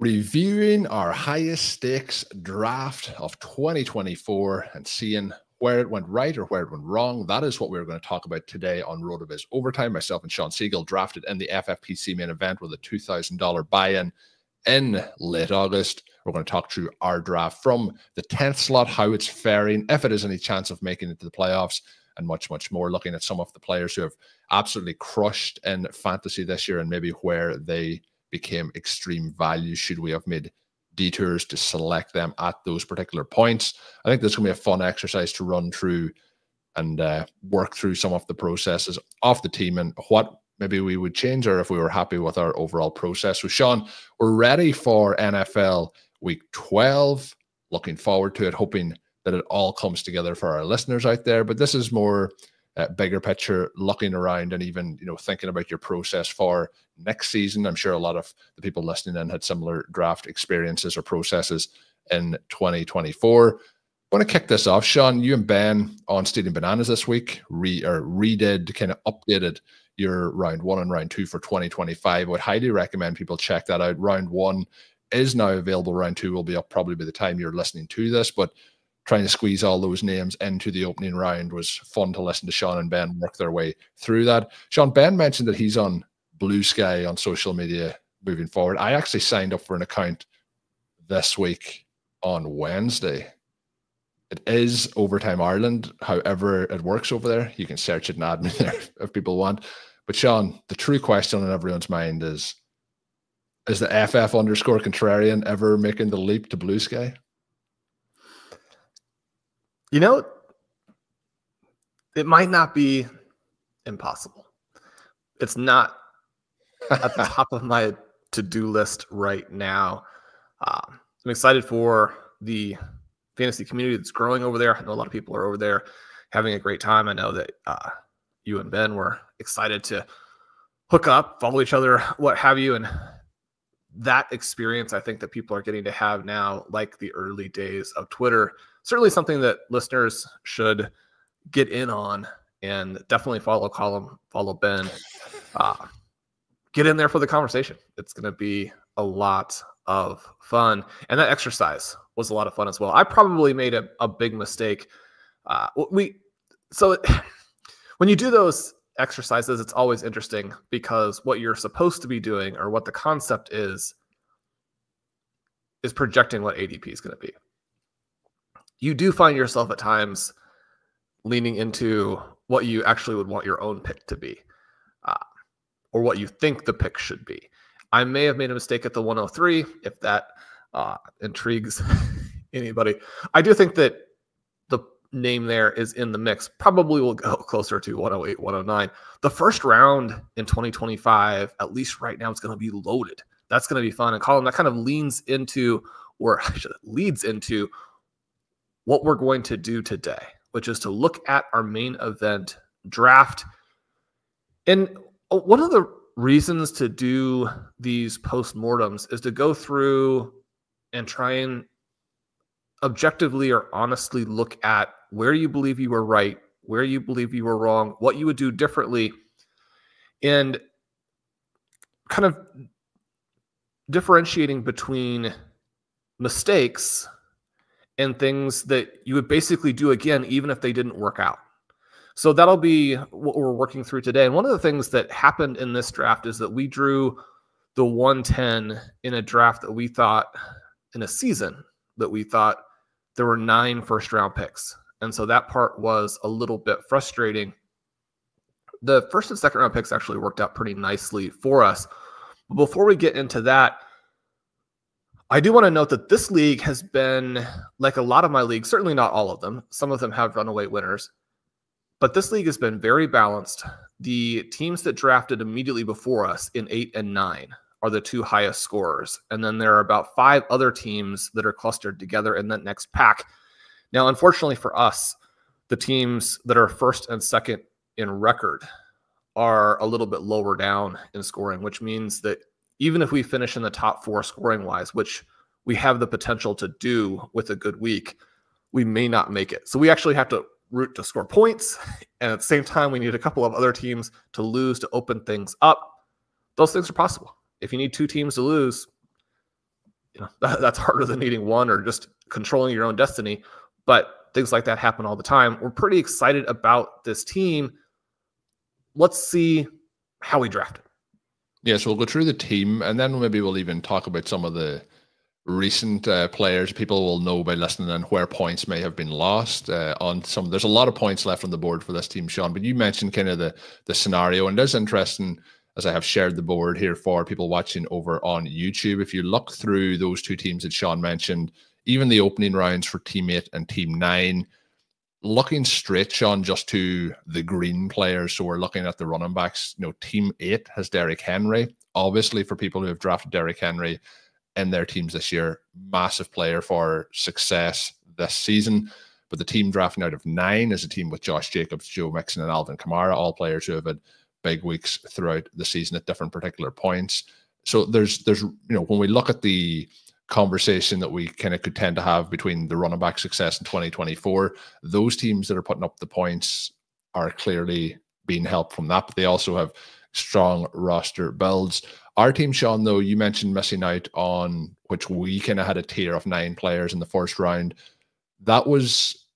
reviewing our highest stakes draft of 2024 and seeing where it went right or where it went wrong. That is what we're going to talk about today on RotoViz Overtime. Myself and Shawn Siegele drafted in the FFPC Main Event with a $2,000 buy-in in late August. We're going to talk through our draft from the 10th slot, how it's faring, if it has any chance of making it to the playoffs, and much, much more, looking at some of the players who have absolutely crushed in fantasy this year and maybe where they became extreme value should we have made detours to select them at those particular points. I think this is going to be a fun exercise to run through and work through some of the processes of the team and what maybe we would change or if we were happy with our overall process. So, Shawn, we're ready for NFL Week 12. Looking forward to it, hoping that it all comes together for our listeners out there. But this is more bigger picture, looking around and even, thinking about your process for next season. I'm sure a lot of the people listening in had similar draft experiences or processes in 2024. I want to kick this off. Shawn, you and Ben on Stealing Bananas this week redid, kind of updated your round 1 and round 2 for 2025. I would highly recommend people check that out. Round 1 is now available. Round 2 will be up probably by the time you're listening to this, but trying to squeeze all those names into the opening round was fun to listen to Shawn and Ben work their way through that. Shawn, Ben mentioned that he's on BlueSky on social media moving forward. I actually signed up for an account this week on Wednesday. It is Overtime Ireland, however it works over there. You can search it and add me there if people want. But Shawn, the true question on everyone's mind is the FF_contrarian ever making the leap to BlueSky? It might not be impossible. It's not at the top of my to-do list right now. I'm excited for the fantasy community that's growing over there. I know a lot of people are over there having a great time. I know that you and Ben were excited to hook up, follow each other, what have you. And that experience, I think that people are getting to have now, like the early days of Twitter, certainly something that listeners should get in on, and definitely follow Colm, follow Ben. Get in there for the conversation. It's going to be a lot of fun. And that exercise was a lot of fun as well. I probably made a big mistake. When you do those exercises, it's always interesting because what you're supposed to be doing, or what the concept is projecting what ADP is going to be. You do find yourself at times leaning into what you actually would want your own pick to be, or what you think the pick should be. I may have made a mistake at the 103, if that intrigues anybody. I do think that the name there is in the mix. Probably will go closer to 108, 109. The first round in 2025, at least right now, it's going to be loaded. That's going to be fun. And Colm, that kind of leads into what we're going to do today, which is to look at our main event draft. And one of the reasons to do these postmortems is to go through and try and objectively or honestly look at where you believe you were right, where you believe you were wrong, what you would do differently, and kind of differentiating between mistakes and things that you would basically do again, even if they didn't work out. So that'll be what we're working through today. And one of the things that happened in this draft is that we drew the 110 in a draft that we thought, in a season that we thought there were 9 first-round picks. And so that part was a little bit frustrating. The first and second-round picks actually worked out pretty nicely for us. But before we get into that, I do want to note that this league has been, like a lot of my leagues, certainly not all of them. Some of them have runaway winners. But this league has been very balanced. The teams that drafted immediately before us in 8 and 9 are the 2 highest scorers. And then there are about 5 other teams that are clustered together in that next pack. Now, unfortunately for us, the teams that are first and second in record are a little bit lower down in scoring, which means that even if we finish in the top 4 scoring-wise, which we have the potential to do with a good week, we may not make it. So we actually have to root to score points, and at the same time, we need a couple of other teams to lose to open things up. Those things are possible. If you need 2 teams to lose, that's harder than needing one or just controlling your own destiny. But things like that happen all the time. We're pretty excited about this team. Let's see how we draft it. Yeah, so we'll go through the team, and then maybe we'll even talk about some of the recent players people will know by listening and where points may have been lost on some. There's a lot of points left on the board for this team, Shawn, but you mentioned kind of the scenario, and it is interesting as I have shared the board here for people watching over on YouTube. If you look through those two teams that Shawn mentioned, even the opening rounds for Team 8 and Team 9, looking straight, Shawn, just to the green players. So we're looking at the running backs. Team 8 has Derrick Henry. Obviously, for people who have drafted Derrick Henry in their teams this year, massive player for success this season. But the team drafting out of 9 is a team with Josh Jacobs, Joe Mixon, and Alvin Kamara, all players who have had big weeks throughout the season at different particular points. So there's when we look at the conversation that we kind of could tend to have between the running back success in 2024, those teams that are putting up the points are clearly being helped from that, but they also have strong roster builds. Our team, Shawn, though, you mentioned missing out on, which we kind of had a tier of 9 players in the first round. That was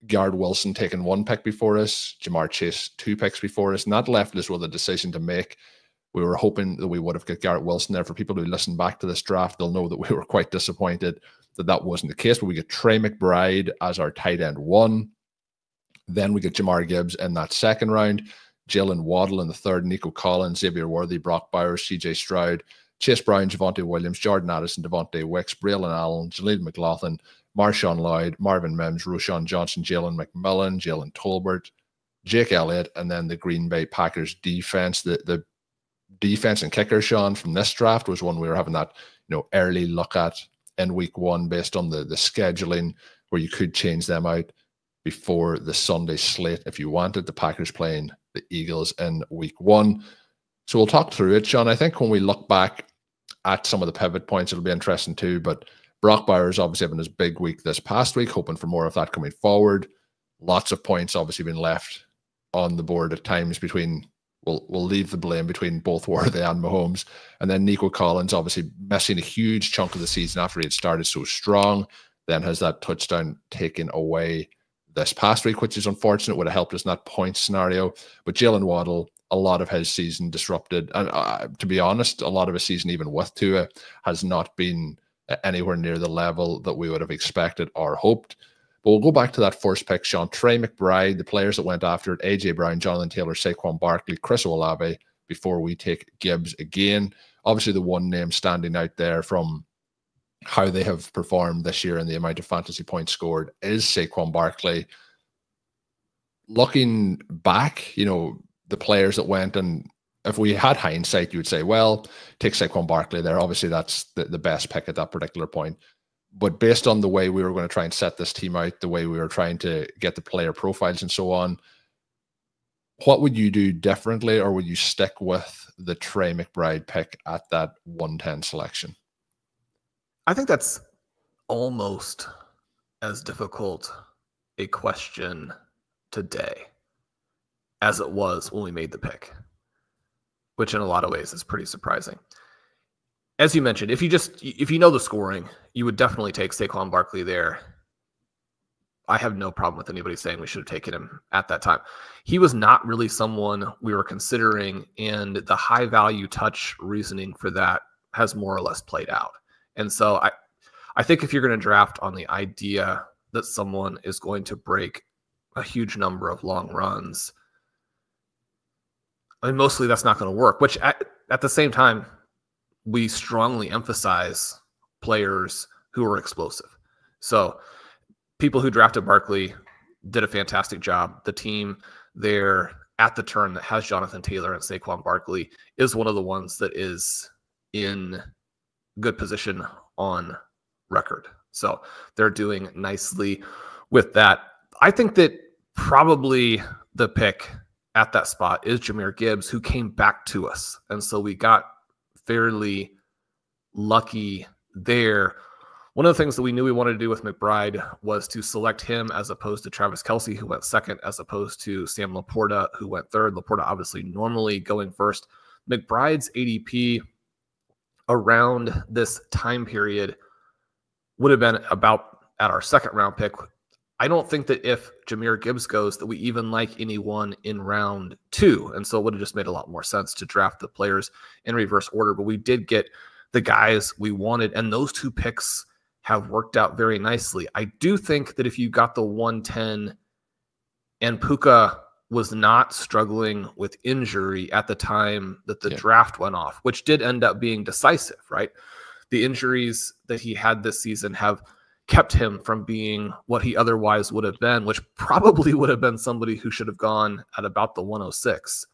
Garrett Wilson taking 1 pick before us, Jamar Chase 2 picks before us, and that left us with a decision to make. We were hoping that we would have got Garrett Wilson there. For people who listen back to this draft, they'll know that we were quite disappointed that that wasn't the case, but we get Trey McBride as our tight end 1. Then we get Jamar Gibbs in that second round, Jaylen Waddle in the third, Nico Collins, Xavier Worthy, Brock Bowers, CJ Stroud, Chase Brown, Javonte Williams, Jordan Addison, Devontae Wicks, Braylon Allen, Jaleel McLaughlin, Marshawn Lloyd, Marvin Mims, Roshan Johnson, Jalen McMillan, Jalen Tolbert, Jake Elliott, and then the Green Bay Packers defense. The defense and kicker, Shawn, from this draft was one we were having that early look at in week 1 based on the scheduling, where you could change them out before the Sunday slate if you wanted. The Packers playing the Eagles in week 1. So we'll talk through it, Shawn. I think when we look back at some of the pivot points, it'll be interesting too, but Brock Bowers obviously having his big week this past week, hoping for more of that coming forward. Lots of points obviously been left on the board at times between, we'll leave the blame between both Worthy and Mahomes. And then Nico Collins obviously missing a huge chunk of the season after he had started so strong, then has that touchdown taken away this past week, which is unfortunate. Would have helped us in that point scenario. But Jaylen Waddle, a lot of his season disrupted. And to be honest, a lot of his season, even with Tua, has not been anywhere near the level that we would have expected or hoped. But we'll go back to that first pick, Shawn. Trey McBride, the players that went after it, AJ Brown, Jonathan Taylor, Saquon Barkley, Chris Olave, before we take Gibbs again. Obviously, the one name standing out there from how they have performed this year and the amount of fantasy points scored is Saquon Barkley. Looking back, the players that went, and if we had hindsight, you would say, well, take Saquon Barkley there. Obviously, that's the best pick at that particular point. But based on the way we were going to try and set this team out, the way we were trying to get the player profiles and so on, what would you do differently, or would you stick with the Trey McBride pick at that 110 selection? I think that's almost as difficult a question today as it was when we made the pick, which in a lot of ways is pretty surprising. As you mentioned, if you know the scoring, you would definitely take Saquon Barkley there. I have no problem with anybody saying we should have taken him at that time. He was not really someone we were considering, and the high value touch reasoning for that has more or less played out. And so I think if you're going to draft on the idea that someone is going to break a huge number of long runs, I mean, mostly that's not going to work, which at the same time, we strongly emphasize players who are explosive. So people who drafted Barkley did a fantastic job. The team there at the turn that has Jonathan Taylor and Saquon Barkley is one of the ones that is in good position on record. So they're doing nicely with that. I think that probably the pick at that spot is Jahmyr Gibbs, who came back to us. And so we got fairly lucky there. One of the things that we knew we wanted to do with McBride was to select him as opposed to Travis Kelce, who went second, as opposed to Sam Laporta, who went third. Laporta obviously normally going first. McBride's ADP around this time period would have been about at our second round pick. I don't think that if Jahmyr Gibbs goes that we even like anyone in round 2. And so it would have just made a lot more sense to draft the players in reverse order. But we did get the guys we wanted, and those 2 picks have worked out very nicely. I do think that if you got the 110 and Puka was not struggling with injury at the time that the draft went off, which did end up being decisive, right? The injuries that he had this season have kept him from being what he otherwise would have been, which probably would have been somebody who should have gone at about the 106.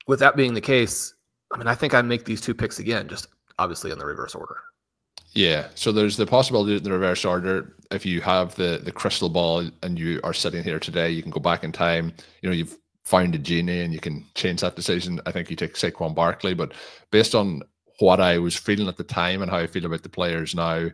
With that being the case, I mean, I think I make these 2 picks again, just obviously in the reverse order. Yeah, so there's the possibility in the reverse order. If you have the crystal ball and you are sitting here today, you can go back in time. You know, you've found a genie and you can change that decision. I think you take Saquon Barkley, but based on what I was feeling at the time and how I feel about the players now,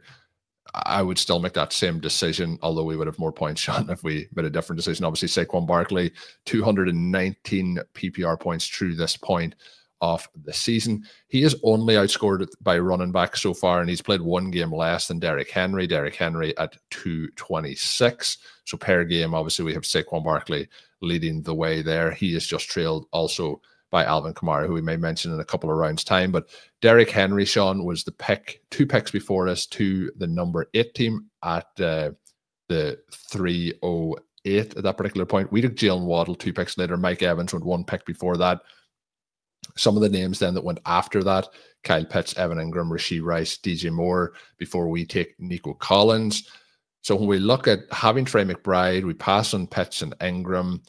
I would still make that same decision, although we would have more points, Shawn, if we made a different decision. Obviously, Saquon Barkley, 219 PPR points through this point of the season. He is only outscored by running back so far, and he's played 1 game less than Derrick Henry. Derrick Henry at 226. So per game, obviously, we have Saquon Barkley leading the way there. He is just trailed also by Alvin Kamara, who we may mention in a couple of rounds' time. But Derrick Henry, Shawn, was the pick 2 picks before us to the number 8 team at the 308 at that particular point. We took Jaylen Waddle 2 picks later. Mike Evans went 1 pick before that. Some of the names then that went after that: Kyle Pitts, Evan Ingram, Rashee Rice, DJ Moore, before we take Nico Collins. So when we look at having Trey McBride, we pass on Pitts and Ingram.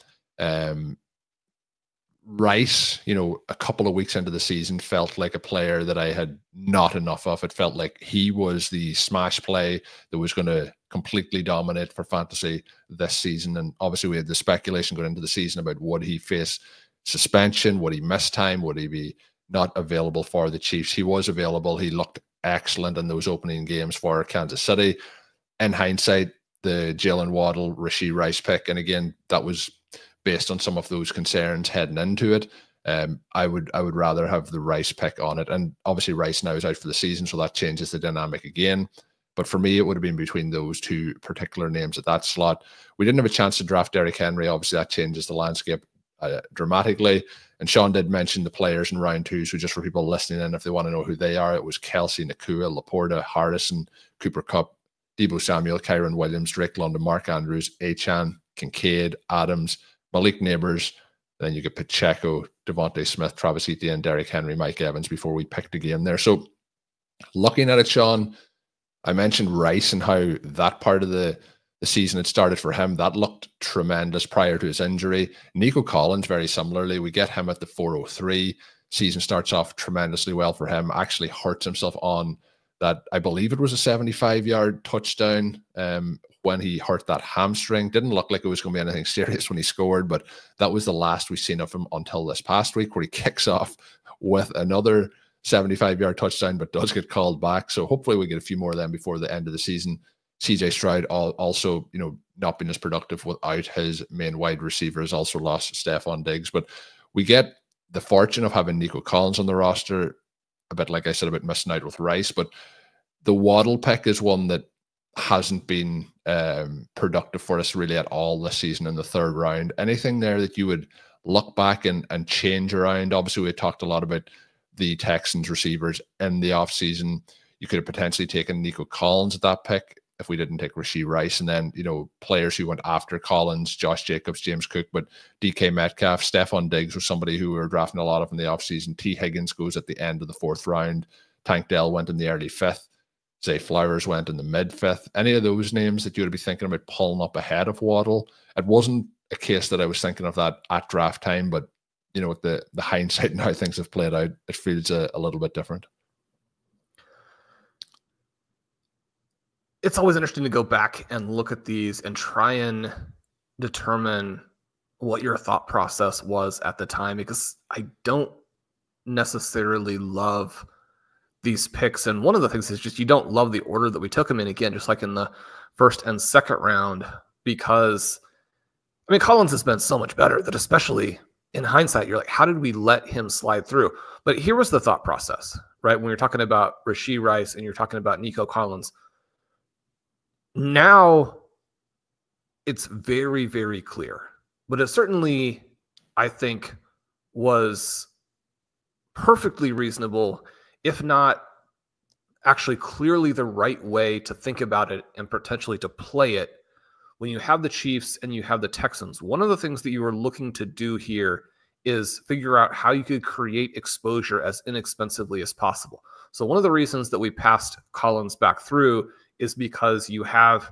Rice, you know, a couple of weeks into the season felt like a player that I had not enough of. It felt like he was the smash play that was going to completely dominate for fantasy this season. And obviously we had the speculation going into the season about would he face suspension, would he miss time, would he be not available for the Chiefs. He was available. He looked excellent in those opening games for Kansas City. In hindsight, the Jaylen Waddle, Rashee Rice pick, and again, that was based on some of those concerns heading into it. I would rather have the Rice pick on it. And obviously Rice now is out for the season, so that changes the dynamic again. But for me, it would have been between those 2 particular names at that slot. We didn't have a chance to draft Derrick Henry. Obviously, that changes the landscape dramatically. And Shawn did mention the players in round 2. So just for people listening in, if they want to know who they are, it was Kelsey, Nakua, Laporta, Harrison, Cooper Kupp, Deebo Samuel, Kyron Williams, Drake London, Mark Andrews, Achane, Kincaid, Adams, Malik Neighbors. Then you get Pacheco, Devontae Smith, Travis Etienne, Derrick Henry, Mike Evans before we picked again there. So looking at it, Shawn, I mentioned Rice and how that part of the season had started for him. That looked tremendous prior to his injury. Nico Collins, very similarly, we get him at the 403. Season starts off tremendously well for him. Actually hurts himself on that, I believe it was a 75-yard touchdown when he hurt that hamstring. Didn't look like it was going to be anything serious when he scored, but that was the last we seen of him until this past week, where he kicks off with another 75-yard touchdown, but does get called back. So hopefully we get a few more of them before the end of the season. CJ Stroud also, you know, not been as productive without his main wide receiver, has also lost Stephon Diggs. But we get the fortune of having Nico Collins on the roster, a bit like I said about missing out with Rice. But the Waddle pick is one that hasn't been productive for us really at all this season in the 3rd round. Anything there that you would look back and change around? Obviously, we talked a lot about the Texans receivers in the offseason. You could have potentially taken Nico Collins at that pick if we didn't take Rashee Rice. And then, you know, players who went after Collins, Josh Jacobs, James Cook, but DK Metcalf, Stephon Diggs was somebody who we were drafting a lot of in the offseason. T. Higgins goes at the end of the 4th round. Tank Dell went in the early 5th. Zay Flowers went in the mid-5th. Any of those names that you would be thinking about pulling up ahead of Waddle? It wasn't a case that I was thinking of that at draft time, but, you know, with the hindsight and how things have played out, it feels a little bit different. It's always interesting to go back and look at these and try and determine what your thought process was at the time, because I don't necessarily love these picks. And one of the things is just you don't love the order that we took them in, again, just like in the 1st and 2nd round, because I mean, Collins has been so much better that especially in hindsight, you're like, how did we let him slide through? But here was the thought process, right? When you're talking about Rashee Rice and you're talking about Nico Collins, now it's very, very clear. But it certainly, I think, was perfectly reasonable, if not actually clearly the right way to think about it and potentially to play it. When you have the Chiefs and you have the Texans, one of the things that you are looking to do here is figure out how you could create exposure as inexpensively as possible. So one of the reasons that we passed Collins back through is because you have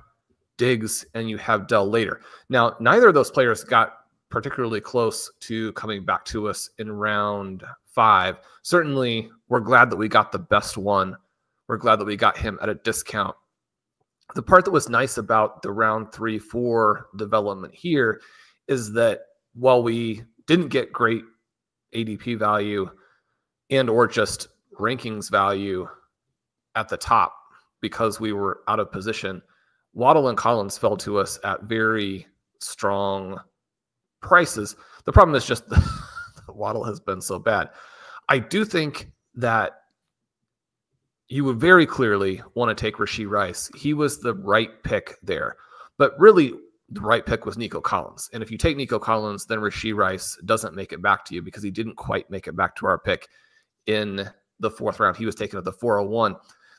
Diggs and you have Dell later. Now, neither of those players got particularly close to coming back to us in round 5. Certainly, we're glad that we got the best one. We're glad that we got him at a discount. The part that was nice about the round 3-4 development here is that while we didn't get great ADP value and or just rankings value at the top because we were out of position, Waddle and Collins fell to us at very strong prices. The problem is just that Waddle has been so bad. I do think that you would very clearly want to take Rashee Rice. He was the right pick there. But really, the right pick was Nico Collins. And if you take Nico Collins, then Rashee Rice doesn't make it back to you because he didn't quite make it back to our pick in the 4th round. He was taken at the 401.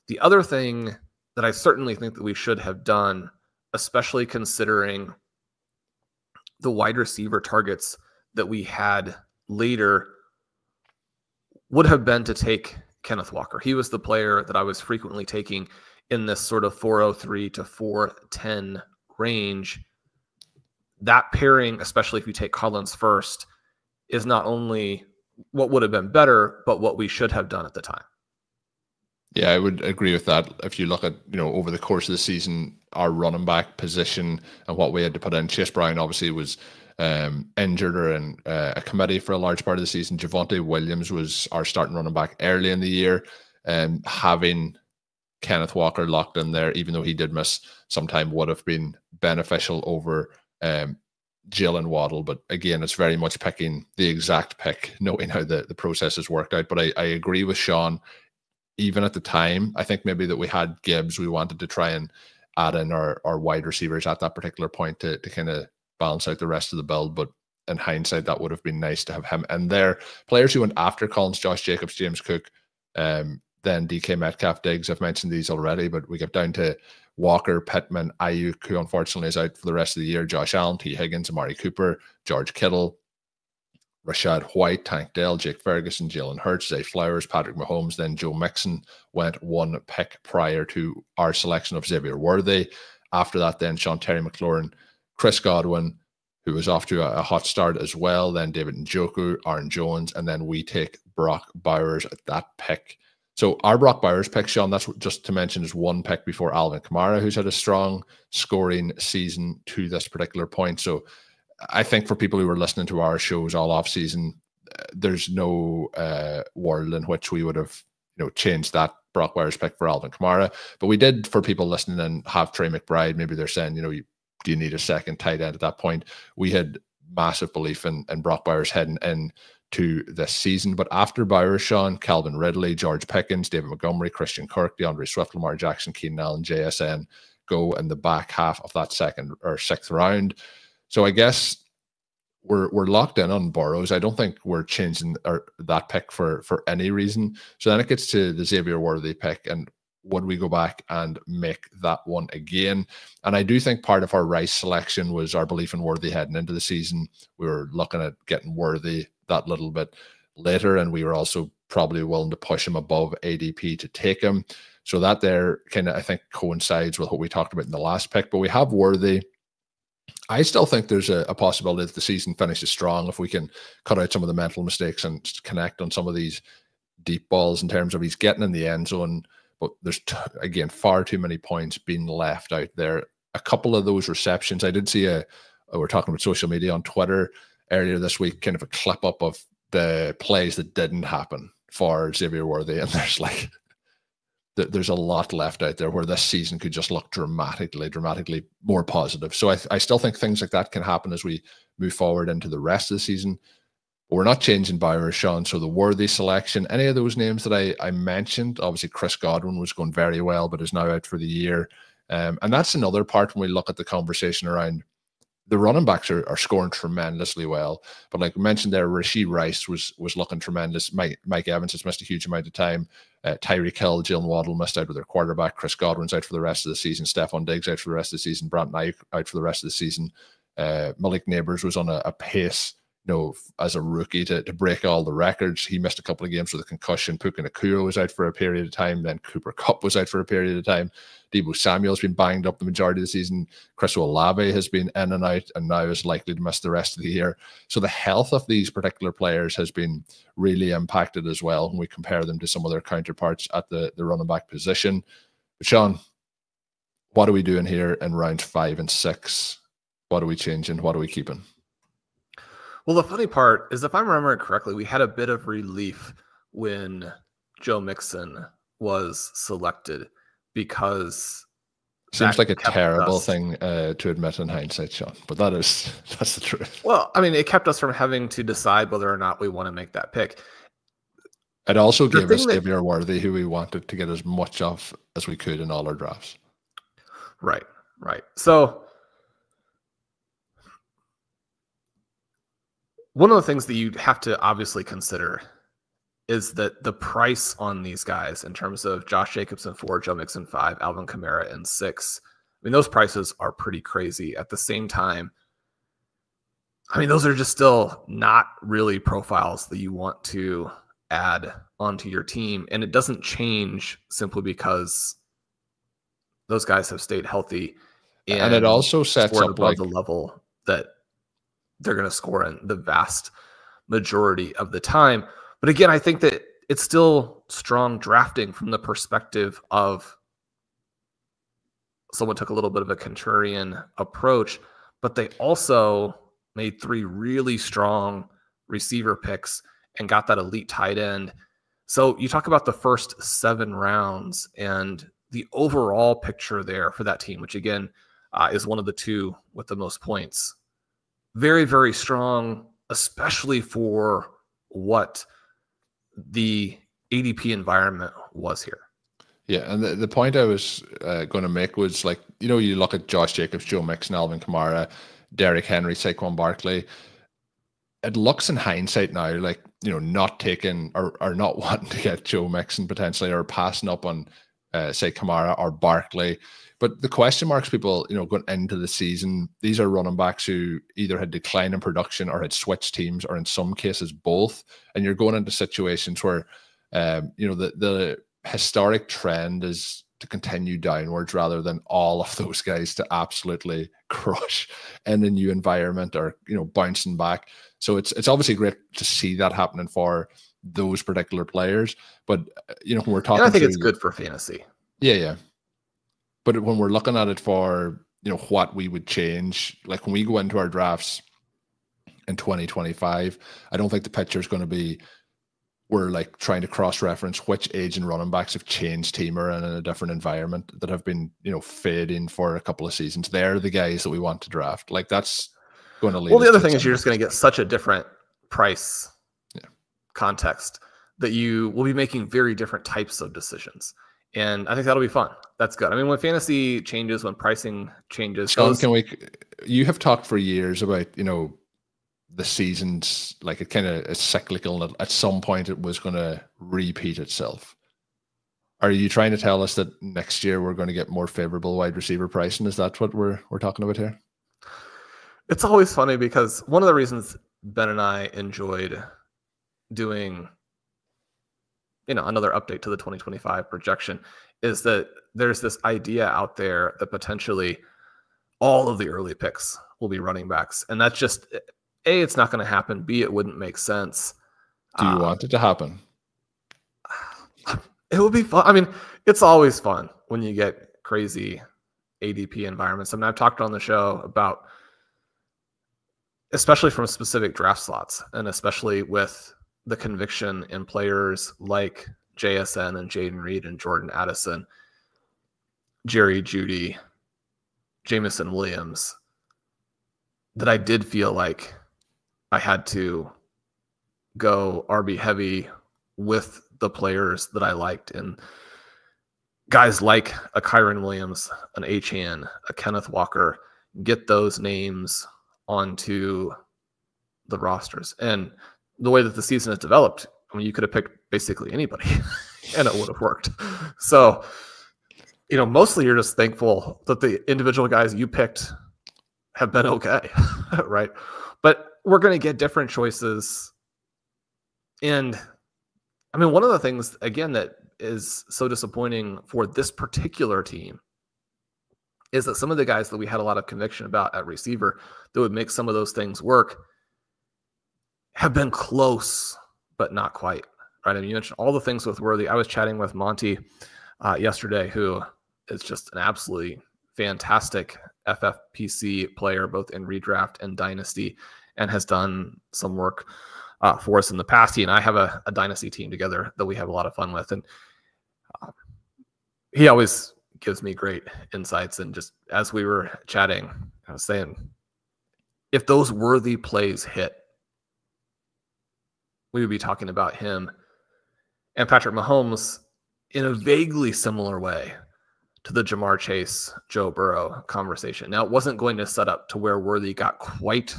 The other thing that I certainly think that we should have done, especially considering the wide receiver targets that we had later, would have been to take Kenneth Walker. He was the player that I was frequently taking in this sort of 403 to 410 range. That pairing, especially if you take Collins first, is not only what would have been better, but what we should have done at the time. Yeah, I would agree with that. If you look at, over the course of the season, our running back position and what we had to put in, Chase Brown obviously was injured or in a committee for a large part of the season. Javonte Williams was our starting running back early in the year, and having Kenneth Walker locked in there, even though he did miss some time, would have been beneficial over Jaylen Waddle. But again, it's very much picking the exact pick, knowing how the process has worked out. But I agree with Shawn. Even at the time, I think maybe that we had Gibbs, we wanted to try and add in our wide receivers at that particular point to kind of balance out the rest of the build. But in hindsight, that would have been nice to have him in there. Players who went after Collins, Josh Jacobs, James Cook, then DK Metcalf, Diggs. I've mentioned these already, but we get down to Walker, Pittman, Ayuk, who unfortunately is out for the rest of the year, Josh Allen, T. Higgins, Amari Cooper, George Kittle, Rashad White, Tank Dell, Jake Ferguson, Jalen Hurts, Zay Flowers, Patrick Mahomes. Then Joe Mixon went 1 pick prior to our selection of Xavier Worthy. After that, then Sean Terry McLaurin, Chris Godwin, who was off to a hot start as well. Then David Njoku, Aaron Jones, and then we take Brock Bowers at that pick. So our Brock Bowers pick, Shawn, that's just to mention, is 1 pick before Alvin Kamara, who's had a strong scoring season to this particular point. So I think for people who were listening to our shows all off season, there's no world in which we would have changed that Brock Bowers pick for Alvin Kamara. But we did, for people listening and have Trey McBride, maybe they're saying, do you need a second tight end at that point? We had massive belief in Brock Bowers heading into this season. But after Bowers, Shawn, Calvin Ridley, George Pickens, David Montgomery, Christian Kirk, DeAndre Swift, Lamar Jackson, Keenan Allen, JSN go in the back half of that 2nd or 6th round. So I guess we're locked in on Burrows. I don't think we're changing that pick for any reason. So then it gets to the Xavier Worthy pick, and would we go back and make that one again? And I do think part of our Rice selection was our belief in Worthy heading into the season. We were looking at getting Worthy that little bit later, and we were also probably willing to push him above ADP to take him. So that there kind of, I think, coincides with what we talked about in the last pick. But we have Worthy. I still think there's a possibility that the season finishes strong if we can cut out some of the mental mistakes and connect on some of these deep balls in terms of he's getting in the end zone. But there's, again, far too many points being left out there. A couple of those receptions, I did see we're talking about social media on Twitter earlier this week, kind of a clip up of the plays that didn't happen for Xavier Worthy. And there's a lot left out there where this season could just look dramatically more positive. So I still think things like that can happen as we move forward into the rest of the season. But we're not changing Bowers, Shawn. So the worthy selection, any of those names that I mentioned, obviously Chris Godwin was going very well, but is now out for the year. And that's another part when we look at the conversation around the running backs are scoring tremendously well. But like we mentioned there, Rashee Rice was looking tremendous. Mike Evans has missed a huge amount of time. Tyreek Hill, Jaylen Waddle missed out with their quarterback. Chris Godwin's out for the rest of the season. Stephon Diggs out for the rest of the season. Brant Knight out for the rest of the season. Malik Neighbors was on a pace, as a rookie to break all the records. He missed a couple of games with a concussion. Puka Nacua was out for a period of time. Then Cooper Kupp was out for a period of time. Deebo Samuel's been banged up the majority of the season. Chris Olave has been in and out and now is likely to miss the rest of the year. So the health of these particular players has been really impacted as well when we compare them to some of their counterparts at the running back position. But Shawn, what are we doing here in rounds 5 and 6? What are we changing? What are we keeping? Well, the funny part is, if I'm remembering correctly, we had a bit of relief when Joe Mixon was selected, because seems like a terrible thing to admit in hindsight, Shawn, but that's the truth. Well, I mean, it kept us from having to decide whether or not we want to make that pick. It also gave us Xavier Worthy, who we wanted to get as much of as we could in all our drafts. Right. So one of the things that you have to obviously consider is that the price on these guys, in terms of Josh Jacobs in 4, Joe Mixon 5, Alvin Kamara in 6, I mean, those prices are pretty crazy. At the same time, I mean, those are just still not really profiles that you want to add onto your team. And it doesn't change simply because those guys have stayed healthy. And it also sets up above the level that they're going to score in the vast majority of the time. But again, I think that it's still strong drafting from the perspective of someone took a little bit of a contrarian approach, but they also made 3 really strong receiver picks and got that elite tight end. So you talk about the first 7 rounds and the overall picture there for that team, which again is one of the 2 with the most points. Very, very strong, especially for what the ADP environment was here. Yeah, and the point I was going to make was, like, you look at Josh Jacobs, Joe Mixon, Alvin Kamara, Derrick Henry, Saquon Barkley. It looks in hindsight now like, not taking or not wanting to get Joe Mixon potentially, or passing up on, say, Kamara or Barkley. But the question marks people, going into the season, these are running backs who either had declined in production or had switched teams, or in some cases both. And you're going into situations where, the historic trend is to continue downwards rather than all of those guys to absolutely crush in a new environment, or, bouncing back. So it's obviously great to see that happening for those particular players. But, when we're talking, and I think it's good for fantasy. Yeah. But when we're looking at it for, what we would change, like when we go into our drafts in 2025, I don't think the picture is going to be, we're like trying to cross-reference which aging running backs have changed team or in a different environment that have been, fading for a couple of seasons. They're the guys that we want to draft. Like, that's going to lead. Well, the other thing is, you're just going to get such a different price context that you will be making very different types of decisions. And I think that'll be fun. That's good. I mean, when fantasy changes, when pricing changes, Shawn, you have talked for years about, the seasons, like it kind of is cyclical, and at some point it was going to repeat itself. Are you trying to tell us that next year we're going to get more favorable wide receiver pricing? Is that what we're talking about here? It's always funny because one of the reasons Ben and I enjoyed doing another update to the 2025 projection is that there's this idea out there that potentially all of the early picks will be running backs. And that's just, A, it's not going to happen. B, it wouldn't make sense. Do you want it to happen? It would be fun. I mean, it's always fun when you get crazy ADP environments. I mean, I've talked on the show about, especially from specific draft slots, and especially with the conviction in players like JSN and Jaden Reed and Jordan Addison, Jerry Jeudy, Jameson Williams, that I did feel like I had to go RB heavy with the players that I liked, and guys like a Kyron Williams, an Achane, a Kenneth Walker, get those names onto the rosters. And the way that the season has developed, I mean, you could have picked basically anybody and it would have worked. So, mostly you're just thankful that the individual guys you picked have been okay, right? But we're going to get different choices. And I mean, one of the things, again, that is so disappointing for this particular team is that some of the guys that we had a lot of conviction about at receiver that would make some of those things work have been close, but not quite, right? I mean, you mentioned all the things with Worthy. I was chatting with Monty yesterday, who is just an absolutely fantastic FFPC player, both in redraft and dynasty, and has done some work for us in the past. He and I have a dynasty team together that we have a lot of fun with. And he always gives me great insights. And just as we were chatting, I was saying, if those Worthy plays hit, we would be talking about him and Patrick Mahomes in a vaguely similar way to the Jamar Chase, Joe Burrow conversation. Now, it wasn't going to set up to where Worthy got quite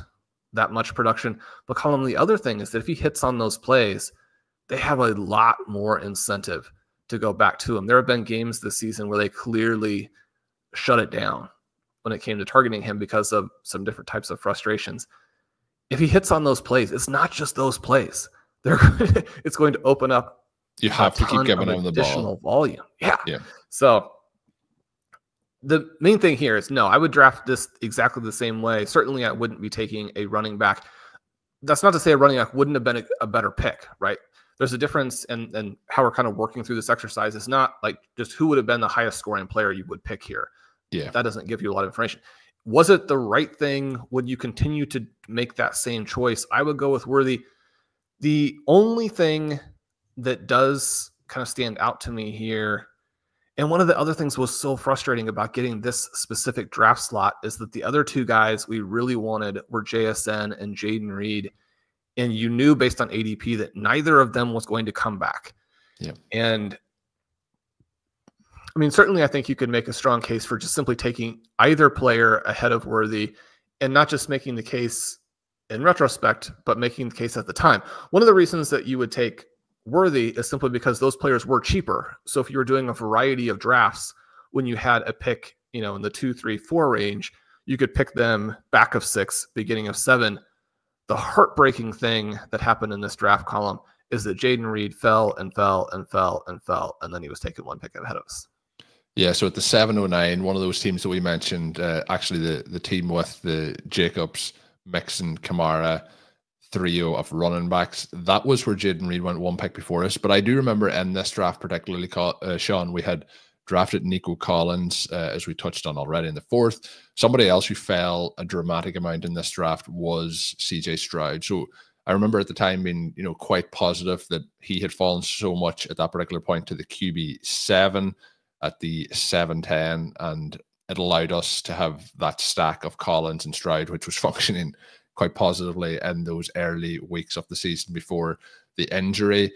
that much production, but Colm, the other thing is that if he hits on those plays, they have a lot more incentive to go back to him. There have been games this season where they clearly shut it down when it came to targeting him because of some different types of frustrations. If he hits on those plays, it's not just those plays. It's going to open up. You have to keep giving him the additional ball. Volume. Yeah. So the main thing here is, no, I would draft this exactly the same way. Certainly I wouldn't be taking a running back. That's not to say a running back wouldn't have been a better pick, right? There's a difference in how we're kind of working through this exercise. It's not like just who would have been the highest scoring player you would pick here. Yeah. That doesn't give you a lot of information. Was it the right thing? Would you continue to make that same choice? I would go with Worthy. The only thing that does kind of stand out to me here, and one of the other things was so frustrating about getting this specific draft slot, is that the other two guys we really wanted were JSN and Jayden Reed. And you knew based on ADP that neither of them was going to come back. Yeah. And I mean, certainly I think you could make a strong case for just simply taking either player ahead of Worthy, and not just making the case in retrospect, but making the case at the time. One of the reasons that you would take Worthy is simply because those players were cheaper. So if you were doing a variety of drafts, when you had a pick, in the 2, 3, 4 range, you could pick them back of 6, beginning of 7. The heartbreaking thing that happened in this draft column is that Jayden Reed fell, and then he was taken one pick ahead of us. Yeah, so at the 709, one of those teams that we mentioned, actually the team with the Jacobs, Mixon, Kamara trio of running backs, that was where Jayden Reed went one pick before us. But I do remember in this draft particularly, Shawn, we had drafted Nico Collins, as we touched on already, in the 4th. Somebody else who fell a dramatic amount in this draft was CJ Stroud. So I remember at the time being, quite positive that he had fallen so much at that particular point to the QB 7 at the 710, and it allowed us to have that stack of Collins and Stroud, which was functioning quite positively in those early weeks of the season before the injury.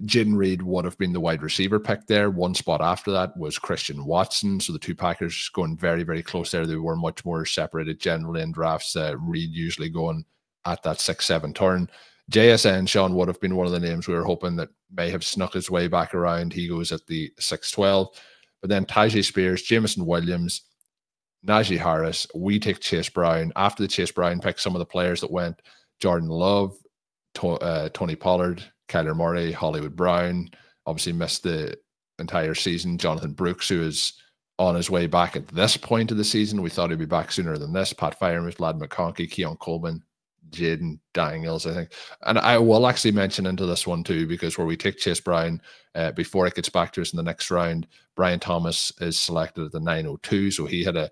Jayden Reed would have been the wide receiver pick there. One spot after that was Christian Watson. So the two Packers going very, very close there. They were much more separated generally in drafts. Reed usually going at that 6-7 turn. JSN, Shawn, would have been one of the names we were hoping that may have snuck his way back around. He goes at the 6-12. But then Tyjae Spears, Jameson Williams, Najee Harris. We take Chase Brown. After the Chase Brown pick, some of the players that went: Jordan Love, Tony Pollard, Kyler Murray, Hollywood Brown, obviously missed the entire season. Jonathan Brooks, who is on his way back at this point of the season. We thought he'd be back sooner than this. Pat Firemouth, Lad McConkey, Keon Coleman, Jaden Daniels, I think. And I will actually mention into this one too, because where we take Chase Brown, before it gets back to us in the next round, Brian Thomas is selected at the 902. So he had a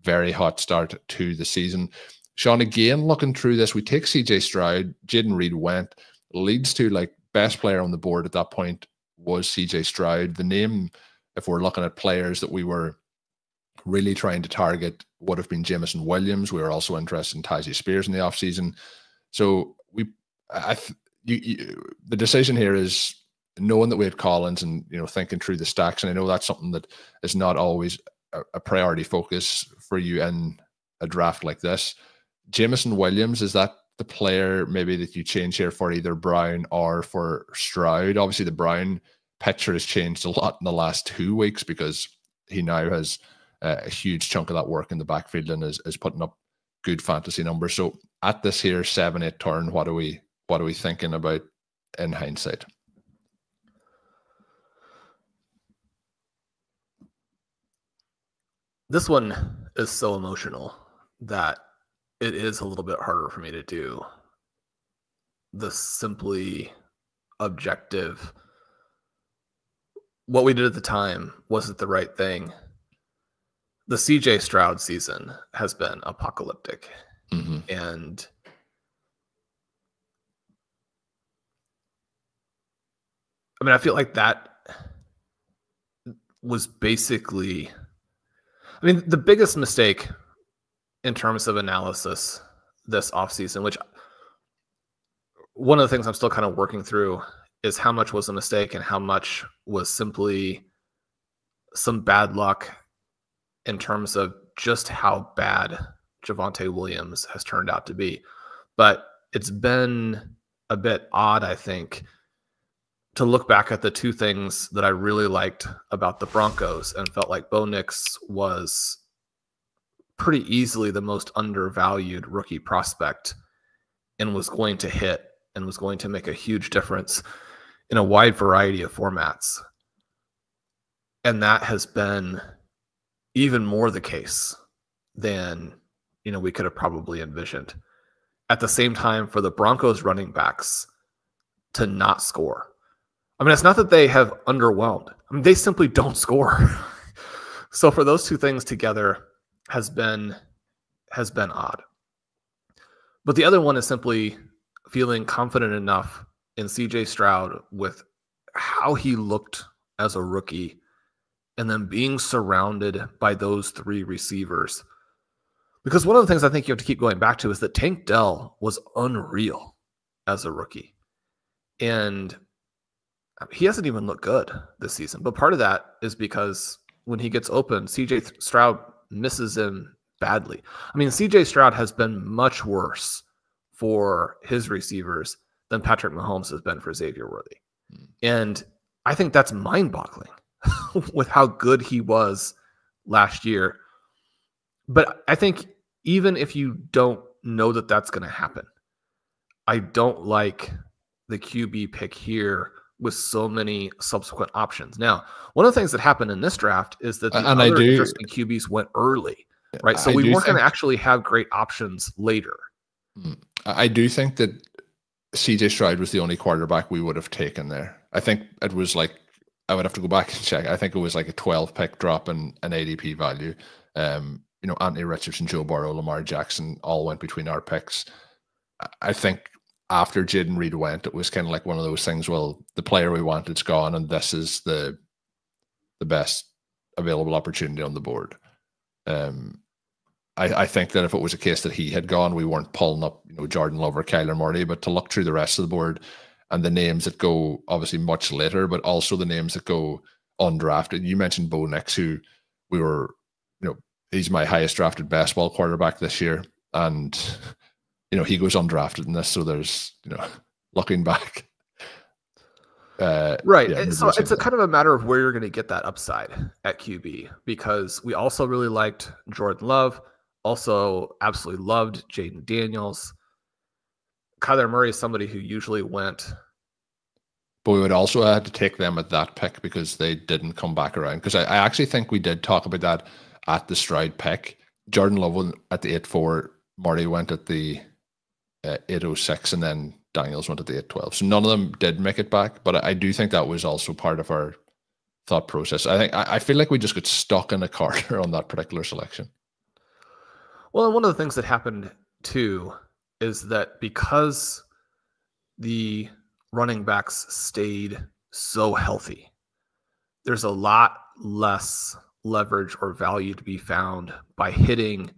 very hot start to the season. Shawn, again, looking through this, we take CJ Stroud, Jayden Reed went, leads to like best player on the board at that point was CJ Stroud. The name, if we're looking at players that we were really trying to target, would have been Jameson Williams. We were also interested in Tyjae Spears in the offseason. So the decision here is knowing that we had Collins and, thinking through the stacks. And I know that's something that is not always a priority focus for you in a draft like this. Jameson Williams, is that the player maybe that you change here for either Brown or for Stroud? Obviously, the Brown picture has changed a lot in the last 2 weeks because he now has a huge chunk of that work in the backfield and is putting up good fantasy numbers. So at this here 7-8 turn, what are we thinking about in hindsight? This one is so emotional that it is a little bit harder for me to do the simply objective. What we did at the time, was it the right thing? The CJ Stroud season has been apocalyptic. Mm-hmm. And I mean, I feel like that was basically, I mean, the biggest mistake in terms of analysis this offseason, which one of the things I'm still kind of working through, is how much was a mistake and how much was simply some bad luck in terms of just how bad Javonte Williams has turned out to be. But it's been a bit odd, I think, to look back at the two things that I really liked about the Broncos and felt like Bo Nix was pretty easily the most undervalued rookie prospect and was going to hit and was going to make a huge difference in a wide variety of formats. And that has been even more the case than, we could have probably envisioned. At the same time, for the Broncos running backs to not score. I mean, it's not that they have underwhelmed. I mean, they simply don't score. So for those two things together has been odd. But the other one is simply feeling confident enough in CJ Stroud with how he looked as a rookie and then being surrounded by those three receivers. Because one of the things I think you have to keep going back to is that Tank Dell was unreal as a rookie. And he hasn't even looked good this season. But part of that is because when he gets open, CJ Stroud misses him badly. I mean, CJ Stroud has been much worse for his receivers than Patrick Mahomes has been for Xavier Worthy. And I think that's mind-boggling with how good he was last year. But I think even if you don't know that that's going to happen, I don't like the QB pick here with so many subsequent options. Now, one of the things that happened in this draft is that the other interesting QBs went early, right? So we weren't going to actually have great options later. I do think that CJ Stroud was the only quarterback we would have taken there. I think it was like, I would have to go back and check. I think it was like a 12 pick drop in an ADP value. Anthony Richardson, Joe Burrow, Lamar Jackson all went between our picks. I think after Jaden Reed went, it was kind of like one of those things, well, the player we wanted's gone and this is the best available opportunity on the board. I think that if it was a case that he had gone, we weren't pulling up, Jordan Love or Kyler Murray, but to look through the rest of the board and the names that go obviously much later, but also the names that go undrafted. You mentioned Bo Nix, who we were, he's my highest drafted best ball quarterback this year. And, he goes undrafted in this. So there's, looking back. Right. Yeah, so it's a kind of a matter of where you're going to get that upside at QB, because we also really liked Jordan Love, also absolutely loved Jaden Daniels. Kyler Murray is somebody who usually went. But we would also have to take them at that pick because they didn't come back around. Because I actually think we did talk about that at the Stroud pick. Jordan Love went at the 8-4, Murray went at the 8-06, and then Daniels went at the 8-12. So none of them did make it back, but I do think that was also part of our thought process. I feel like we just got stuck in a corner on that particular selection. Well, and one of the things that happened too is that because the running backs stayed so healthy, there's a lot less leverage or value to be found by hitting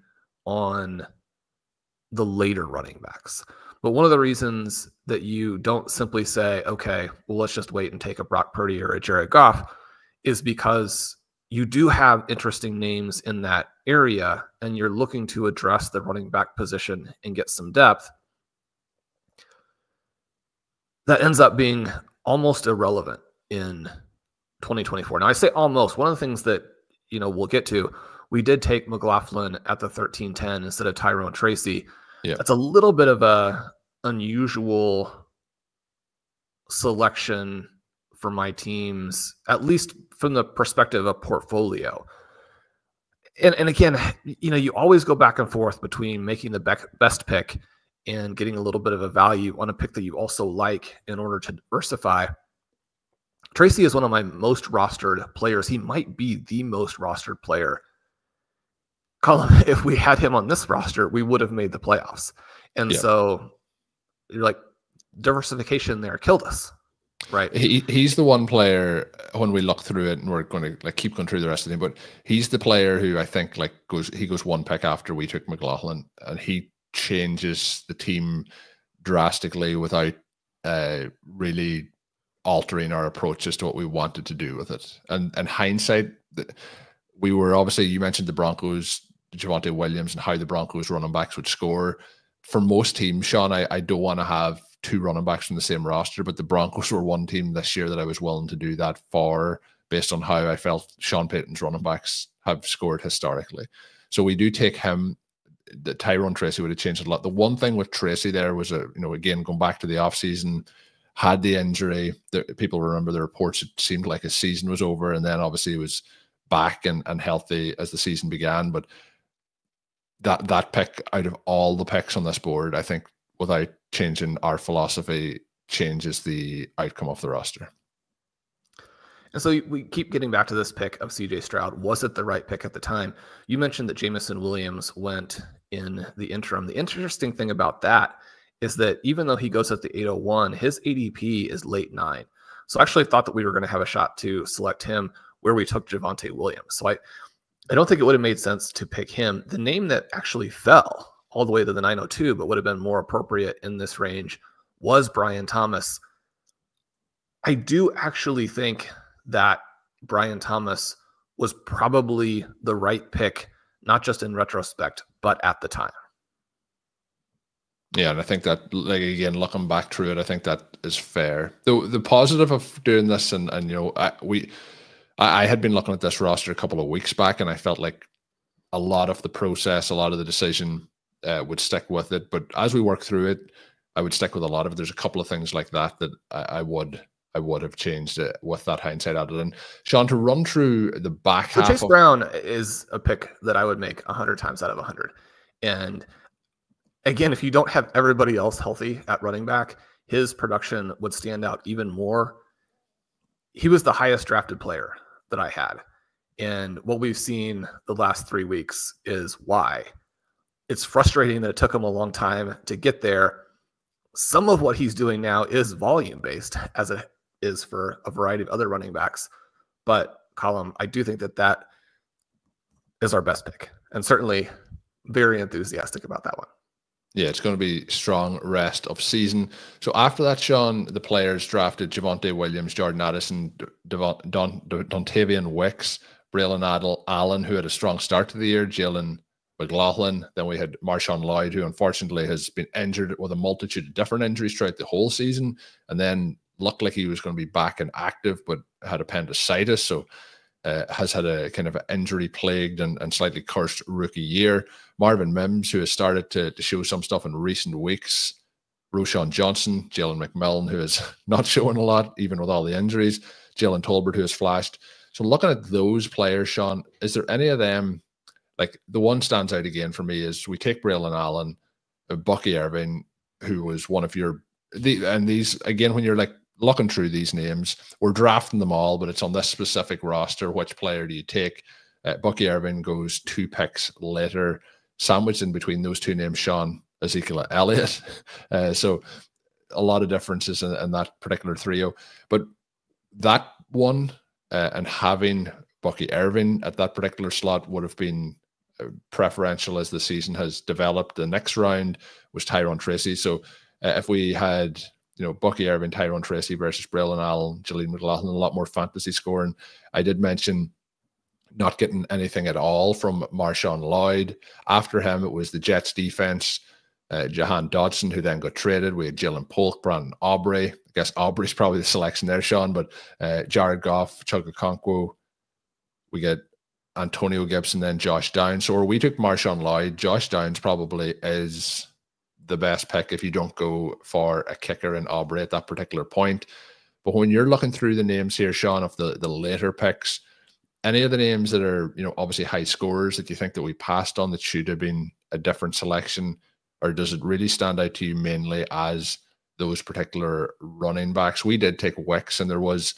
on the later running backs. But one of the reasons that you don't simply say, okay, well, let's just wait and take a Brock Purdy or a Jared Goff is because you do have interesting names in that area and you're looking to address the running back position and get some depth. That ends up being almost irrelevant in 2024. Now, I say almost. One of the things that, we'll get to, we did take McLaughlin at the 13-10 instead of Tyrone Tracy. Yeah. That's a little bit of a unusual selection for my teams, at least from the perspective of portfolio. And again, you always go back and forth between making the best pick and getting a little bit of a value on a pick that you also like in order to diversify. Tracy is one of my most rostered players. He might be the most rostered player. Colm, if we had him on this roster, we would have made the playoffs. And so you're like, diversification there killed us. Right. He's the one player when we look through it, and we're going to keep going through the rest of them, but he's the player who I think goes one pick after we took McLaughlin, and he changes the team drastically without really altering our approach as to what we wanted to do with it. And hindsight, we were obviously, you mentioned the Broncos, Javonte Williams, and how the Broncos running backs would score. For most teams, Shawn, I don't want to have two running backs from the same roster, but the Broncos were one team this year that I was willing to do that for, based on how I felt Sean Payton's running backs have scored historically. So we do take him. The Tyrone Tracy would have changed a lot. The one thing with Tracy there was, again, going back to the offseason, had the injury. People remember the reports, it seemed like his season was over, and then obviously he was back and healthy as the season began. But that pick, out of all the picks on this board, I think without changing our philosophy, changes the outcome of the roster. And so we keep getting back to this pick of CJ Stroud. Was it the right pick at the time? You mentioned that Jameson Williams went in the interim. The interesting thing about that is that even though he goes at the 801, his ADP is late 9. So I actually thought that we were going to have a shot to select him where we took Javonte Williams. So I don't think it would have made sense to pick him. The name that actually fell all the way to the 902, but would have been more appropriate in this range, was Brian Thomas. I do actually think that Brian Thomas was probably the right pick, not just in retrospect, but at the time. Yeah, and I think that, again, looking back through it, I think that is fair. The positive of doing this, and I had been looking at this roster a couple of weeks back, and I felt like a lot of the process, a lot of the decision would stick with it. But as we work through it, I would stick with a lot of it. There's a couple of things like that I would have changed it with that hindsight added in. Shawn, to run through the back half. Chase Brown is a pick that I would make 100 times out of 100. And again, if you don't have everybody else healthy at running back, his production would stand out even more. He was the highest drafted player that I had. And what we've seen the last 3 weeks is why. It's frustrating that it took him a long time to get there. Some of what he's doing now is volume-based, as it is for a variety of other running backs. But, Colm, I do think that is our best pick. And certainly very enthusiastic about that one. Yeah, it's going to be strong rest of season. So after that, Shawn, the players drafted Javonte Williams, Jordan Addison, Dontavian Wicks, Braylon Allen, who had a strong start to the year, Jaylen McLaughlin. Then we had Marshawn Lloyd, who unfortunately has been injured with a multitude of different injuries throughout the whole season. And then looked like he was going to be back and active, but had appendicitis. So has had a kind of injury-plagued and slightly cursed rookie year. Marvin Mims, who has started to show some stuff in recent weeks. Roschon Johnson, Jalen McMillan, who is not showing a lot, even with all the injuries. Jalen Tolbert, who has flashed. So looking at those players, Shawn, is there any of them, like the one stands out again for me is we take Braylon Allen, Bucky Irving, who was one of your, and these, again, when you're like looking through these names, we're drafting them all, but it's on this specific roster. Which player do you take? Bucky Irving goes 2 picks later. Sandwiched in between those two names, Shawn, Ezekiel Elliott. So a lot of differences in that particular trio. But that one and having Bucky Irving at that particular slot would have been preferential as the season has developed. The next round was Tyrone Tracy. So if we had, Bucky, Irving, Tyrone, Tracy versus Braylon Allen, Jaylen McLaughlin, a lot more fantasy scoring. I did mention not getting anything at all from Marshawn Lloyd. After him, it was the Jets defense, Jahan Dodson, who then got traded. We had Jalen Polk, Brandon Aubrey. I guess Aubrey's probably the selection there, Shawn, but Jared Goff, Chuka Okonkwo. We get Antonio Gibson, then Josh Downs. So we took Marshawn Lloyd. Josh Downs probably is the best pick if you don't go for a kicker in Aubrey at that particular point. But when you're looking through the names here, Shawn, of the later picks, any of the names that are, obviously high scorers that you think that we passed on that should have been a different selection, or does it really stand out to you mainly as those particular running backs? We did take Wicks, and there was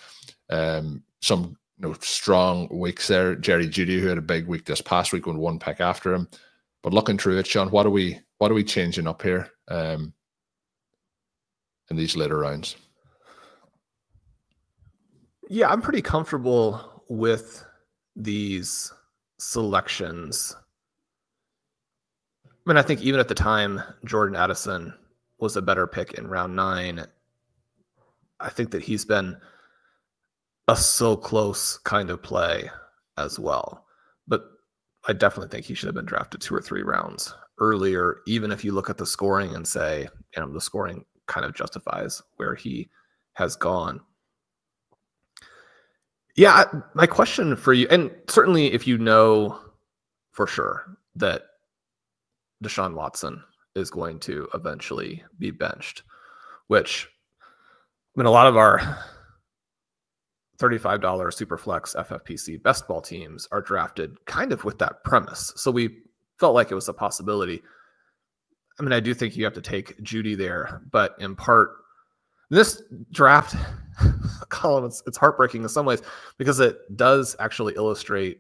some strong weeks there. Jerry Jeudy, who had a big week this past week, went one pick after him. But looking through it, Shawn, what are we changing up here in these later rounds? Yeah, I'm pretty comfortable with these selections. I mean, I think even at the time, Jordan Addison was a better pick in round 9. I think that he's been a so close kind of play as well. But I definitely think he should have been drafted 2 or 3 rounds earlier, even if you look at the scoring and say, the scoring kind of justifies where he has gone. Yeah, my question for you, and certainly if you know for sure that Deshaun Watson is going to eventually be benched, which, I mean, a lot of our $35 Superflex FFPC Best Ball teams are drafted kind of with that premise. So we felt like it was a possibility. I mean, I do think you have to take Jeudy there, but in part, this draft column, it's heartbreaking in some ways because it does actually illustrate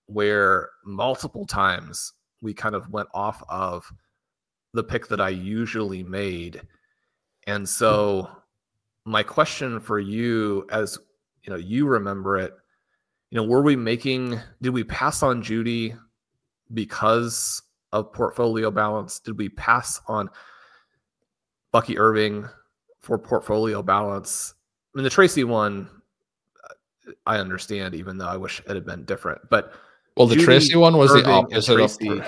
where multiple times we kind of went off of the pick that I usually made. And so my question for you, as you remember it, did we pass on Jeudy because of portfolio balance? Did we pass on Bucky Irving for portfolio balance? I mean, the Tracy one, I understand, even though I wish it had been different. But the Jeudy, Tracy one was Irving, the opposite Tracy,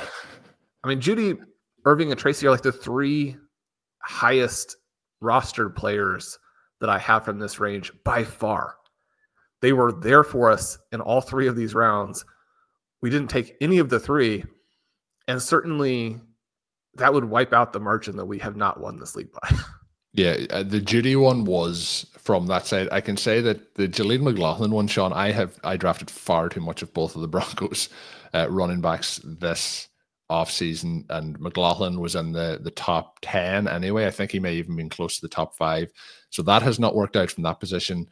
I mean, Jeudy, Irving, and Tracy are like the 3 highest rostered players that I have from this range by far. They were there for us in all 3 of these rounds. We didn't take any of the 3, and certainly that would wipe out the margin that we have not won this league by. Yeah, the Jeudy one was from that side. I can say that the Jaylen McLaughlin one, Shawn, I drafted far too much of both of the Broncos running backs this offseason, and McLaughlin was in the top 10 anyway. I think he may even been close to the top 5. So that has not worked out from that position.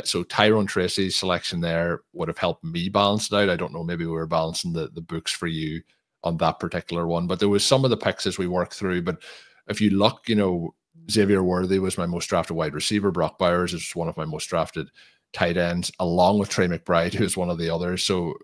So Tyrone Tracy's selection there would have helped me balance it out. I don't know, maybe we were balancing the books for you on that particular one. But there was some of the picks as we worked through. But if you look, Xavier Worthy was my most drafted wide receiver. Brock Bowers is one of my most drafted tight ends, along with Trey McBride, who's one of the others. So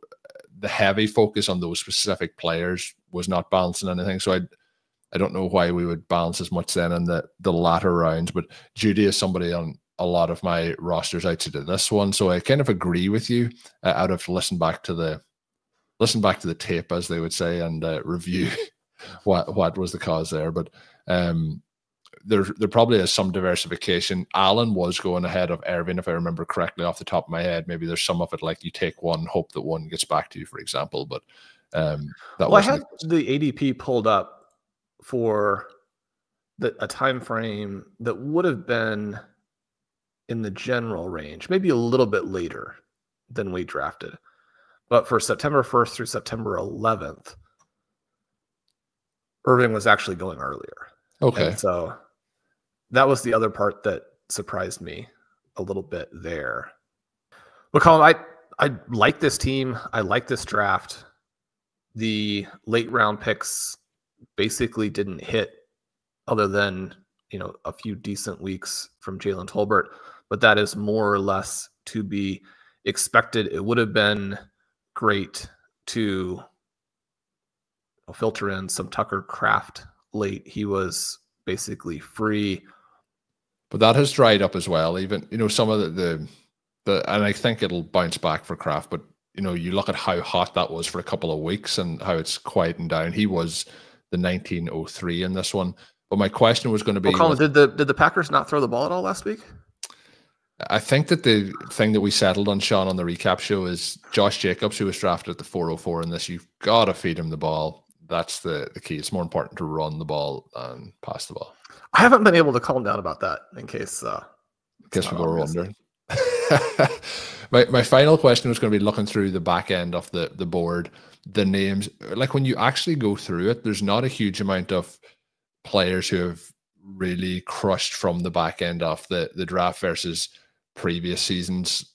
the heavy focus on those specific players was not balancing anything. So I don't know why we would balance as much then in the latter rounds. But Jeudy is somebody on a lot of my rosters outside of this one. So I kind of agree with you. I'd have to listen back to the tape, as they would say, and review what was the cause there. But there probably is some diversification. Allen was going ahead of Irving, if I remember correctly off the top of my head. Maybe there's some of it like you take one, hope that one gets back to you, for example. But I had the ADP pulled up for a time frame that would have been in the general range, maybe a little bit later than we drafted. But for September 1st through September 11th, Irving was actually going earlier. Okay. And so that was the other part that surprised me a little bit there. But Colm, I like this team. I like this draft. The late round picks basically didn't hit, other than a few decent weeks from Jalen Tolbert, but that is more or less to be expected. It would have been great to filter in some Tucker Kraft late. He was basically free. But that has dried up as well. Even, some of the and I think it'll bounce back for Kraft, but you look at how hot that was for a couple of weeks and how it's quieting down. He was the 1903 in this one. But my question was going to be, Colm, did the Packers not throw the ball at all last week? I think that the thing that we settled on, Shawn, on the recap show is Josh Jacobs, who was drafted at the 404 in this. You've got to feed him the ball. That's the key. It's more important to run the ball than pass the ball. I haven't been able to calm down about that in case people were wondering. my final question was going to be looking through the back end of the board, the names. Like when you actually go through it, there's not a huge amount of players who have really crushed from the back end of the draft versus previous seasons.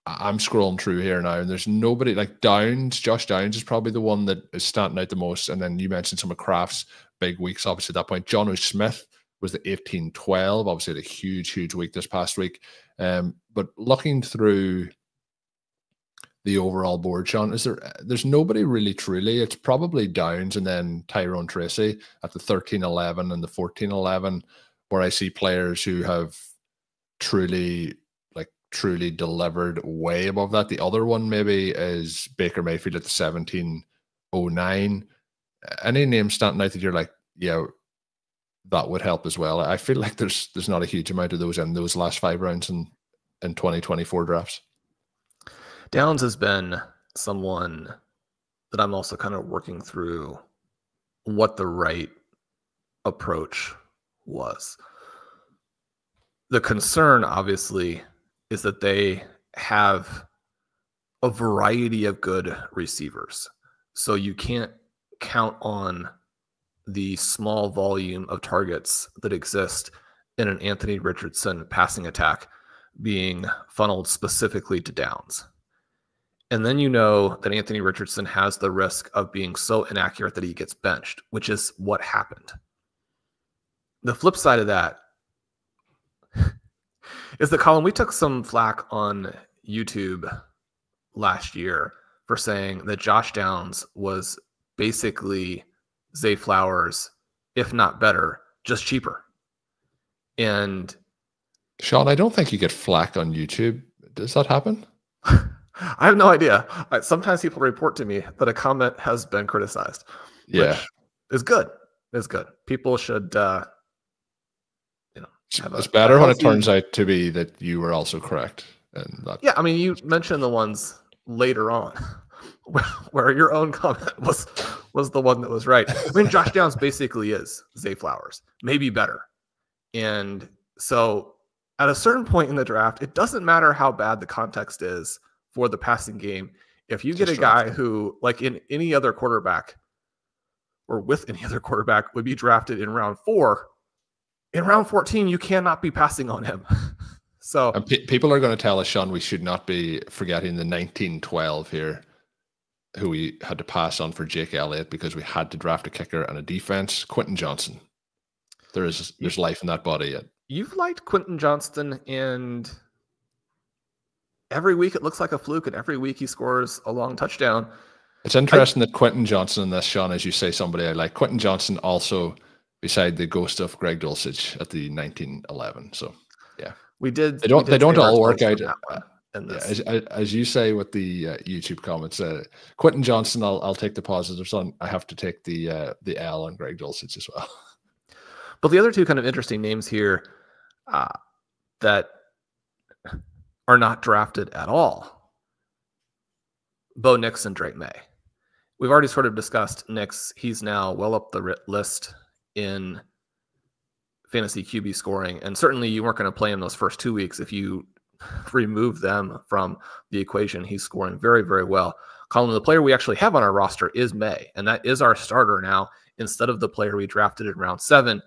I'm scrolling through here now, and there's nobody like Josh Downs is probably the one that is standing out the most. And then you mentioned some of Kraft's big weeks, obviously, at that point. John O. Smith was the 1812, obviously had a huge week this past week. But looking through the overall board, Shawn, there's nobody really truly. It's probably Downs and then Tyrone Tracy at the 1311 and the 1411, where I see players who have truly delivered way above that. The other one maybe is Baker Mayfield at the 1709. Any name standing out that you're like, yeah, that would help as well? I feel like there's not a huge amount of those in those last 5 rounds in 2024 drafts. Downs has been someone that I'm also kind of working through what the right approach was. The concern, obviously, is that they have a variety of good receivers. So you can't count on the small volume of targets that exist in an Anthony Richardson passing attack being funneled specifically to Downs. And then you know that Anthony Richardson has the risk of being so inaccurate that he gets benched, which is what happened. The flip side of that is that, Colm, we took some flack on YouTube last year for saying that Josh Downs was basically Zay Flowers, if not better, just cheaper. And Shawn, I don't think you get flack on YouTube. Does that happen? I have no idea. Sometimes people report to me that a comment has been criticized. Yeah. Which is good. It's good. People should, it's better when it turns out to be that you were also correct. And that... Yeah, I mean, you mentioned the ones later on where your own comment was the one that was right. I mean, Josh Downs basically is Zay Flowers, maybe better. And so at a certain point in the draft, it doesn't matter how bad the context is for the passing game. If you get a guy who, like in any other quarterback or with any other quarterback, would be drafted in round 4, in round 14, you cannot be passing on him. So and people are going to tell us, Shawn, we should not be forgetting the 1912 here, who we had to pass on for Jake Elliott because we had to draft a kicker and a defense. Quentin Johnson. There's life in that body yet. You've liked Quentin Johnston, and every week it looks like a fluke, and every week he scores a long touchdown. It's interesting that Quentin Johnson in this, Shawn, as you say, somebody I like. Quentin Johnson also beside the ghost of Greg Dulcich at the 1911. So yeah, we did. They don't all work out. As you say with the YouTube comments, Quentin Johnson, I'll take the positives on. I have to take the L on Greg Dulcich as well. But the other two kind of interesting names here that are not drafted at all: Bo Nix and Drake May. We've already sort of discussed Nix. He's now well up the list in fantasy QB scoring, and certainly you weren't going to play him those first 2 weeks. If you remove them from the equation, he's scoring very, very well. Colm, the player we actually have on our roster is May, and that is our starter now instead of the player we drafted in round 7.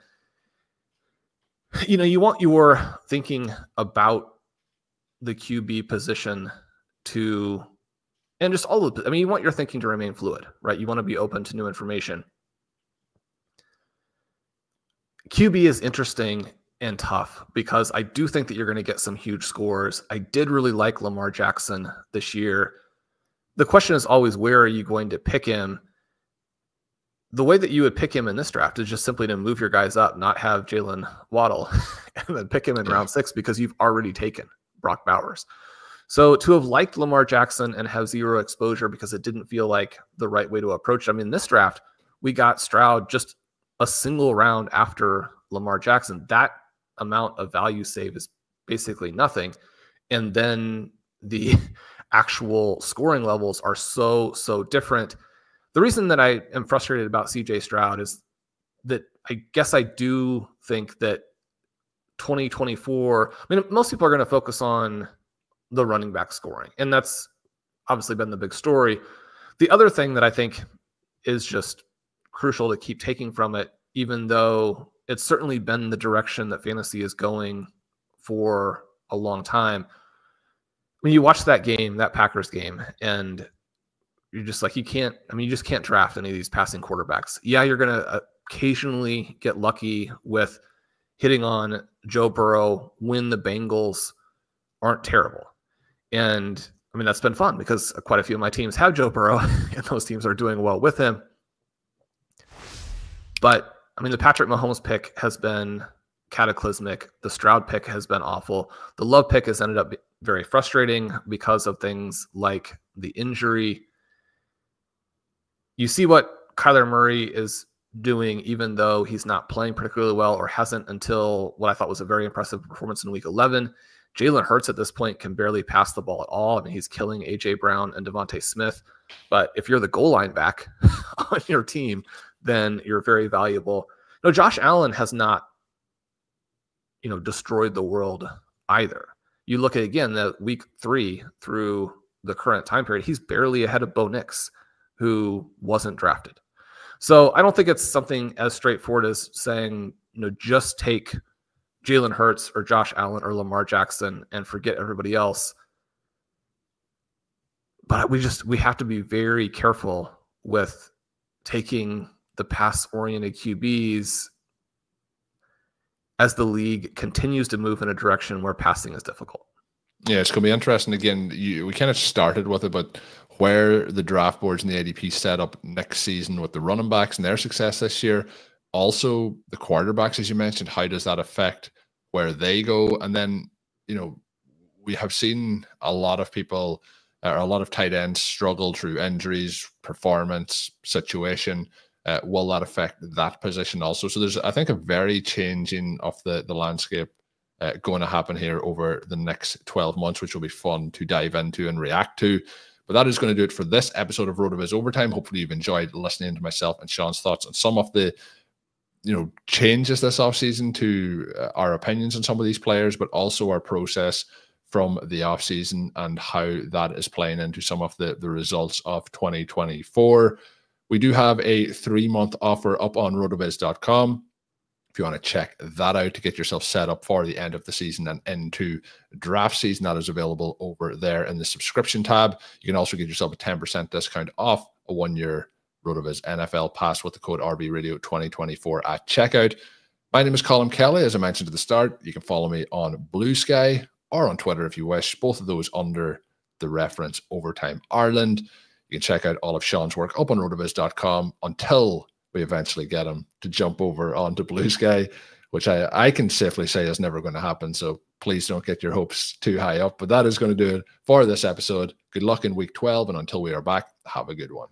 You want your thinking about the QB position to, and just all of it. I mean, you want your thinking to remain fluid, right? You want to be open to new information. QB is interesting and tough because I do think that you're going to get some huge scores. I did really like Lamar Jackson this year. The question is always, where are you going to pick him? the way that you would pick him in this draft is just simply to move your guys up, not have Jaylen, Waddle, and then pick him in round 6 because you've already taken Brock Bowers. So to have liked Lamar Jackson and have 0 exposure because it didn't feel like the right way to approach it. I mean, this draft, we got Stroud just a single round after Lamar Jackson. That amount of value save is basically nothing. And then the actual scoring levels are so different. The reason that I am frustrated about CJ Stroud is that I guess I do think that 2024, I mean, most people are going to focus on the running back scoring, and that's obviously been the big story. The other thing that I think is just crucial to keep taking from it, even though it's certainly been the direction that fantasy is going for a long time. When you watch that game, that Packers game, and you're just like, you just can't draft any of these passing quarterbacks. Yeah, you're going to occasionally get lucky with hitting on Joe Burrow when the Bengals aren't terrible. And I mean, that's been fun because quite a few of my teams have Joe Burrow and those teams are doing well with him. But I mean, the Patrick Mahomes pick has been cataclysmic. The Stroud pick has been awful. The Love pick has ended up very frustrating because of things like the injury. You see what Kyler Murray is doing, even though he's not playing particularly well or hasn't until what I thought was a very impressive performance in week 11. Jalen Hurts at this point can barely pass the ball at all. I mean, he's killing A.J. Brown and Devontae Smith. But if you're the goal line back on your team, then you're very valuable. No, Josh Allen has not, destroyed the world either. You look at, again, the week 3 through the current time period, he's barely ahead of Bo Nix, who wasn't drafted. So I don't think it's something as straightforward as saying, just take Jalen Hurts or Josh Allen or Lamar Jackson and forget everybody else. But we have to be very careful with taking the pass-oriented QBs as the league continues to move in a direction where passing is difficult. Yeah, it's going to be interesting. Again, we kind of started with it, but where the draft boards and the ADP set up next season with the running backs and their success this year, also the quarterbacks, as you mentioned, how does that affect where they go? And then, we have seen a lot of people, or a lot of tight ends struggle through injuries, performance, situation. Will that affect that position also? So there's, I think, a very changing of the landscape going to happen here over the next 12 months, which will be fun to dive into and react to. But that is going to do it for this episode of RotoViz Overtime. Hopefully you've enjoyed listening to myself and Shawn's thoughts on some of the changes this offseason to our opinions on some of these players, but also our process from the offseason and how that is playing into some of the results of 2024. We do have a 3-month offer up on rotoviz.com. If you want to check that out to get yourself set up for the end of the season and into draft season, that is available over there in the subscription tab. You can also get yourself a 10% discount off a 1-year RotoViz NFL pass with the code RBRadio2024 at checkout. My name is Colm Kelly. As I mentioned at the start, you can follow me on BlueSky or on Twitter if you wish. Both of those under the reference Overtime Ireland. You can check out all of Shawn's work up on rotoviz.com until we eventually get him to jump over onto BlueSky, which I can safely say is never going to happen. So please don't get your hopes too high up. But that is going to do it for this episode. Good luck in week 12. And until we are back, have a good one.